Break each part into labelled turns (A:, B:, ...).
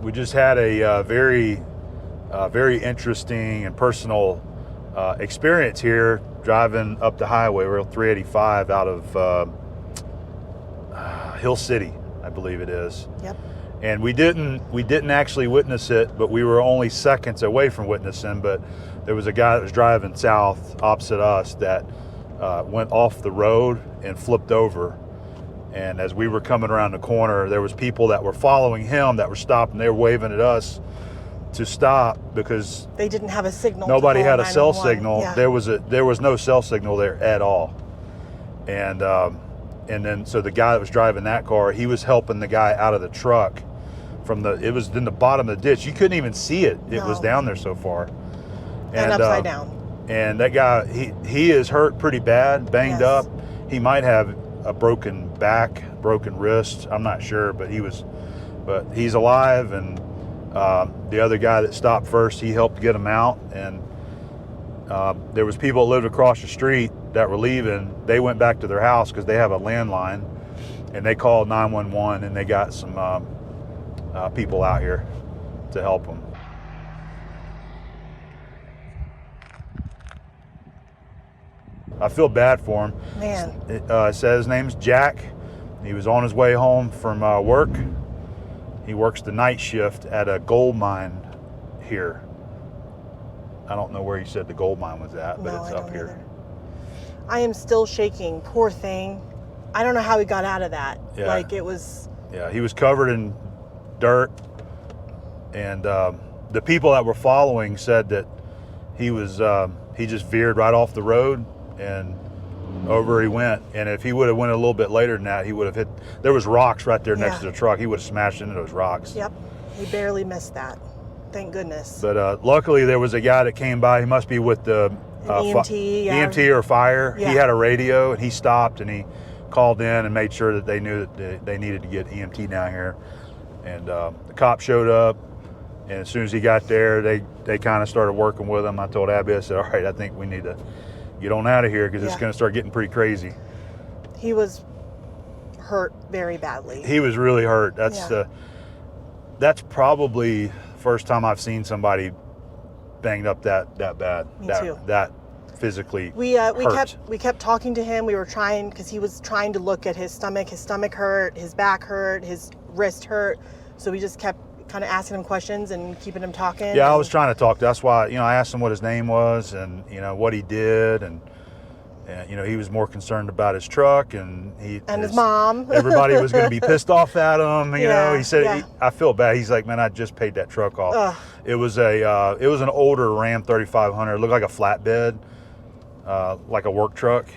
A: we just had a very interesting and personal experience here driving up the highway, Route 385, out of Hill City, I believe it is.
B: Yep.
A: And we didn't actually witness it, but we were only seconds away from witnessing. But there was a guy that was driving south opposite us that went off the road and flipped over. And as we were coming around the corner, there was people that were following him that were stopping. They were waving at us to stop because
B: they didn't have a signal.
A: Nobody had a cell
B: 911.
A: signal.
B: Yeah.
A: There was no cell signal there at all. And then so the guy that was driving that car, he was helping the guy out of the truck it was in the bottom of the ditch. You couldn't even see it. It was down there so far.
B: And upside down.
A: And that guy, he is hurt pretty bad, banged up. He might have a broken back, broken wrist. I'm not sure, but he's alive. And the other guy that stopped first, he helped get him out. And there was people that lived across the street that were leaving. They went back to their house because they have a landline, and they called 911, and they got some people out here to help them. I feel bad for him.
B: Man.
A: It says his name's Jack. He was on his way home from work. He works the night shift at a gold mine here. I don't know where he said the gold mine was at, but it's up here.
B: I am still shaking. Poor thing. I don't know how he got out of that.
A: Yeah.
B: Like it was.
A: Yeah, he was covered in dirt, and the people that were following said that he just veered right off the road and over he went. And if he would have went a little bit later than that, he would have hit. There was rocks right there next to the truck. He would have smashed into those rocks.
B: Yep, he barely missed that. Thank goodness.
A: But luckily, there was a guy that came by. He must be with the
B: EMT,
A: EMT or fire.
B: Yeah.
A: He had a radio, and he stopped and he called in and made sure that they knew that they needed to get EMT down here. And the cop showed up, and as soon as he got there, they kind of started working with him. I told Abby, I said, all right, I think we need to get on out of here because it's going to start getting pretty crazy.
B: He was hurt very badly.
A: He was really hurt. That's probably the first time I've seen somebody banged up that bad.
B: Me too.
A: That physically
B: we kept talking to him. We were trying, because he was trying to look at his stomach. His stomach hurt, his back hurt, his wrist hurt. So we just kept kind of asking him questions and keeping him talking.
A: Yeah, I was trying to talk. That's why, I asked him what his name was and, what he did. And he was more concerned about his truck and
B: his mom.
A: Everybody was going to be pissed off at him. He said,
B: yeah.
A: I feel bad. He's like, man, I just paid that truck off. It was an older Ram 3500. It looked like a flatbed, like a work truck.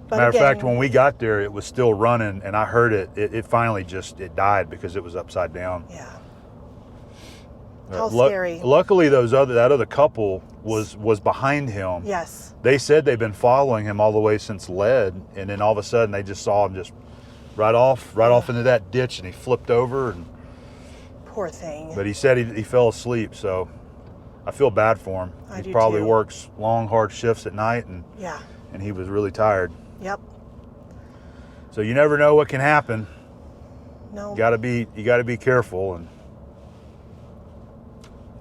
B: But
A: Matter of fact, when we got there, it was still running, and I heard it. It finally it died because it was upside down.
B: Yeah. How scary.
A: Luckily, that other couple was behind him.
B: Yes.
A: They said they've been following him all the way since Lead, and then all of a sudden they just saw him just right off into that ditch, and he flipped over. And
B: poor thing.
A: But he said he fell asleep, so I feel bad for him. He probably works long, hard shifts at night, and he was really tired.
B: Yep.
A: So you never know what can happen.
B: No.
A: You gotta be careful, and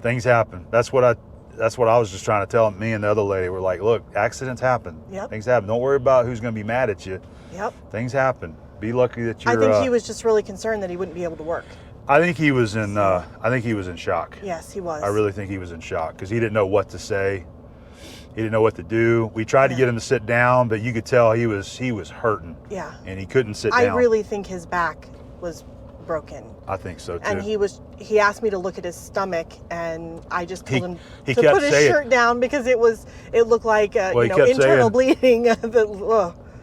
A: things happen. That's what I was just trying to tell him. Me and the other lady were like, look, accidents happen.
B: Yep.
A: Things happen. Don't worry about who's gonna be mad at you.
B: Yep.
A: Things happen. Be lucky that you're.
B: I think he was just really concerned that he wouldn't be able to work.
A: I think he was in shock.
B: Yes, he was.
A: I really think he was in shock because he didn't know what to say. He didn't know what to do. We tried to get him to sit down, but you could tell he was hurting. Yeah. And he couldn't sit down.
B: I really think his back was broken.
A: I think so too.
B: And he asked me to look at his stomach, and I just told him to
A: kept
B: put his shirt down because it looked like internal bleeding.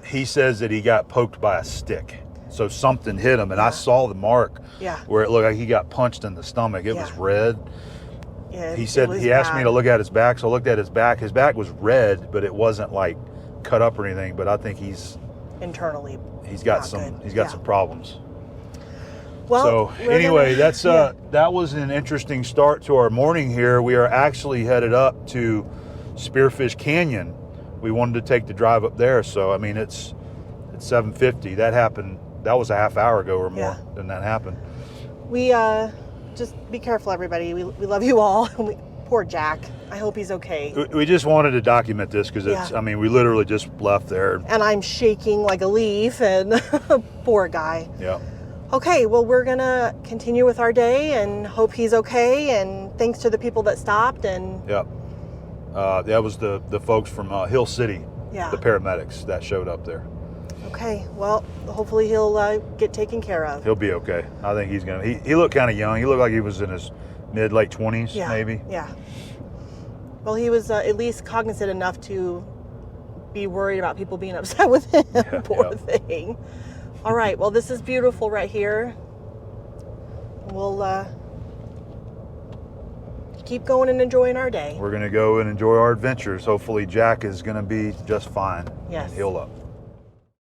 A: He says that he got poked by a stick. So something hit him, and I saw the mark where it looked like he got punched in the stomach. It was red.
B: Yeah,
A: he said he asked me to look at his back, so I looked at his back. His back was red, but it wasn't like cut up or anything. But I think he's got some problems.
B: Well,
A: so anyway, that was an interesting start to our morning here. We are actually headed up to Spearfish Canyon. We wanted to take the drive up there, so I mean it's 7:50. That happened. That was a half hour ago or more than that happened.
B: we just be careful, everybody. We love you all. Poor Jack. I hope he's okay.
A: We just wanted to document this because it's,
B: Yeah.
A: I mean, we literally just left there.
B: And I'm shaking like a leaf, and poor guy.
A: Yeah.
B: Okay, well, we're gonna continue with our day and hope he's okay. And thanks to the people that stopped. And
A: Yeah. That was the folks from Hill City,
B: yeah.
A: the paramedics that showed up there.
B: Okay, well, hopefully he'll get taken care of.
A: He'll be okay. I think he's gonna. He looked kind of young. He looked like he was in his late 20s,
B: Yeah,
A: maybe.
B: Yeah. Well, he was at least cognizant enough to be worried about people being upset with him.
A: Yeah,
B: Poor
A: yeah.
B: thing. All right. Well, this is beautiful right here. We'll keep going and enjoying our day.
A: We're gonna go and enjoy our adventures. Hopefully, Jack is gonna be just fine.
B: Yes.
A: And heal up.